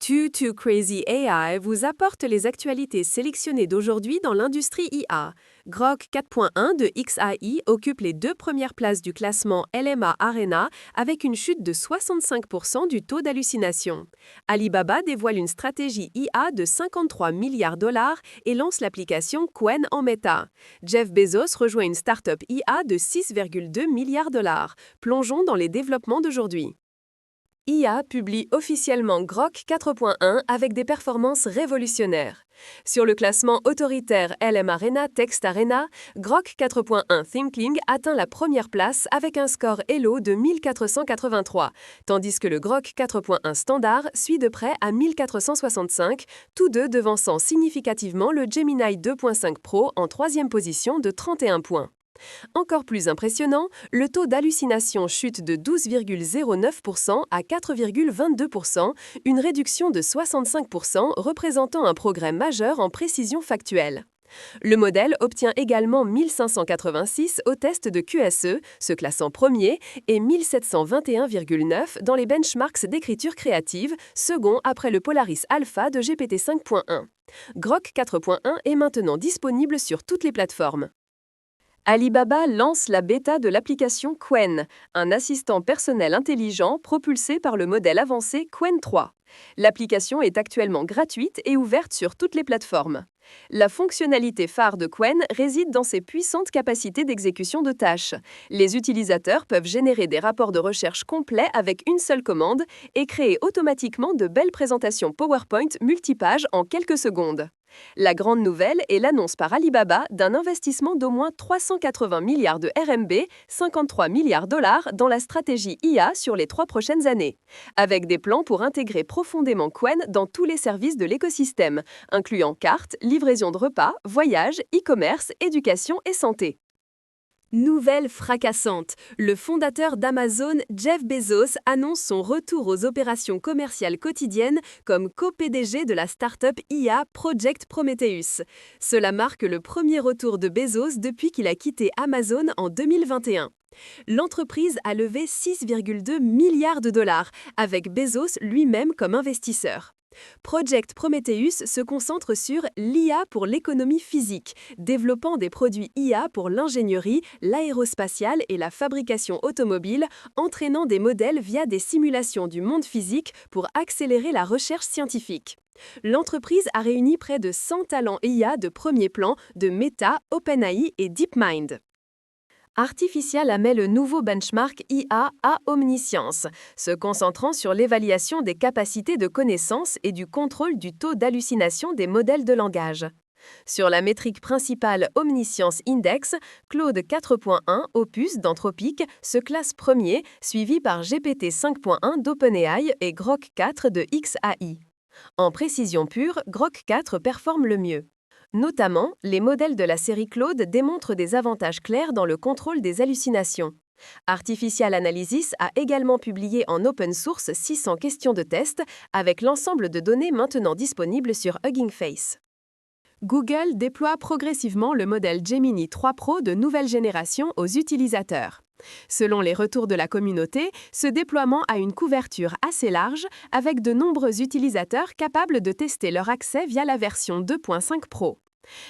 Too Crazy AI vous apporte les actualités sélectionnées d'aujourd'hui dans l'industrie IA. Grok 4.1 de XAI occupe les deux premières places du classement LMA Arena avec une chute de 65% du taux d'hallucination. Alibaba dévoile une stratégie IA de 53 milliards $ et lance l'application Qwen en méta. Jeff Bezos rejoint une start-up IA de 6,2 milliards $. Plongeons dans les développements d'aujourd'hui. IA publie officiellement Grok 4.1 avec des performances révolutionnaires. Sur le classement autoritaire LM Arena Text Arena, Grok 4.1 Thinking atteint la première place avec un score Elo de 1483, tandis que le Grok 4.1 Standard suit de près à 1465, tous deux devançant significativement le Gemini 2.5 Pro en troisième position de 31 points. Encore plus impressionnant, le taux d'hallucination chute de 12,09% à 4,22%, une réduction de 65% représentant un progrès majeur en précision factuelle. Le modèle obtient également 1586 au test de QSE, se classant premier, et 1721,9 dans les benchmarks d'écriture créative, second après le Polaris Alpha de GPT 5.1. Grok 4.1 est maintenant disponible sur toutes les plateformes. Alibaba lance la bêta de l'application Qwen, un assistant personnel intelligent propulsé par le modèle avancé Qwen 3. L'application est actuellement gratuite et ouverte sur toutes les plateformes. La fonctionnalité phare de Qwen réside dans ses puissantes capacités d'exécution de tâches. Les utilisateurs peuvent générer des rapports de recherche complets avec une seule commande et créer automatiquement de belles présentations PowerPoint multipages en quelques secondes. La grande nouvelle est l'annonce par Alibaba d'un investissement d'au moins 380 milliards de RMB, 53 milliards $ dans la stratégie IA sur les 3 prochaines années, avec des plans pour intégrer profondément Qwen dans tous les services de l'écosystème, incluant cartes, livraison de repas, voyages, e-commerce, éducation et santé. Nouvelle fracassante, le fondateur d'Amazon, Jeff Bezos, annonce son retour aux opérations commerciales quotidiennes comme co-PDG de la start-up IA Project Prometheus. Cela marque le premier retour de Bezos depuis qu'il a quitté Amazon en 2021. L'entreprise a levé 6,2 milliards de $, avec Bezos lui-même comme investisseur. Project Prometheus se concentre sur l'IA pour l'économie physique, développant des produits IA pour l'ingénierie, l'aérospatiale et la fabrication automobile, entraînant des modèles via des simulations du monde physique pour accélérer la recherche scientifique. L'entreprise a réuni près de 100 talents IA de premier plan de Meta, OpenAI et DeepMind. Artificial met le nouveau benchmark IA à Omniscience, se concentrant sur l'évaluation des capacités de connaissance et du contrôle du taux d'hallucination des modèles de langage. Sur la métrique principale Omniscience Index, Claude 4.1 Opus d'Anthropic se classe premier, suivi par GPT 5.1 d'OpenAI et Grok 4 de XAI. En précision pure, Grok 4 performe le mieux. Notamment, les modèles de la série Claude démontrent des avantages clairs dans le contrôle des hallucinations. Artificial Analysis a également publié en open source 600 questions de test avec l'ensemble de données maintenant disponibles sur Hugging Face. Google déploie progressivement le modèle Gemini 3 Pro de nouvelle génération aux utilisateurs. Selon les retours de la communauté, ce déploiement a une couverture assez large, avec de nombreux utilisateurs capables de tester leur accès via la version 2.5 Pro.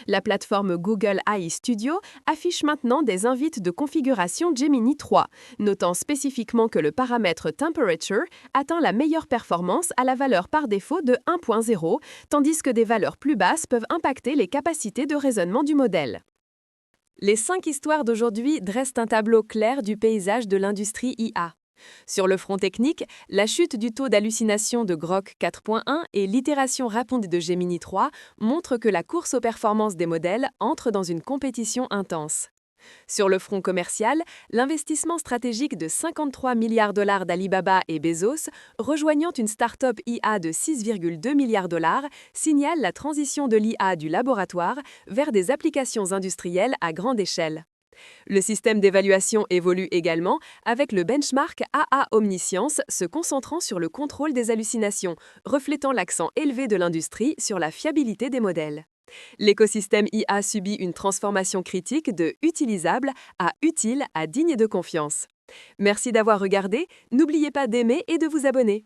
La plateforme Google AI Studio affiche maintenant des invites de configuration Gemini 3, notant spécifiquement que le paramètre Temperature atteint la meilleure performance à la valeur par défaut de 1.0, tandis que des valeurs plus basses peuvent impacter les capacités de raisonnement du modèle. Les 5 histoires d'aujourd'hui dressent un tableau clair du paysage de l'industrie IA. Sur le front technique, la chute du taux d'hallucination de Grok 4.1 et l'itération rapide de Gemini 3 montrent que la course aux performances des modèles entre dans une compétition intense. Sur le front commercial, l'investissement stratégique de 53 milliards $ d'Alibaba et Bezos, rejoignant une start-up IA de 6,2 milliards $, signale la transition de l'IA du laboratoire vers des applications industrielles à grande échelle. Le système d'évaluation évolue également avec le benchmark AA Omniscience se concentrant sur le contrôle des hallucinations, reflétant l'accent élevé de l'industrie sur la fiabilité des modèles. L'écosystème IA subit une transformation critique de utilisable à utile à digne de confiance. Merci d'avoir regardé, n'oubliez pas d'aimer et de vous abonner.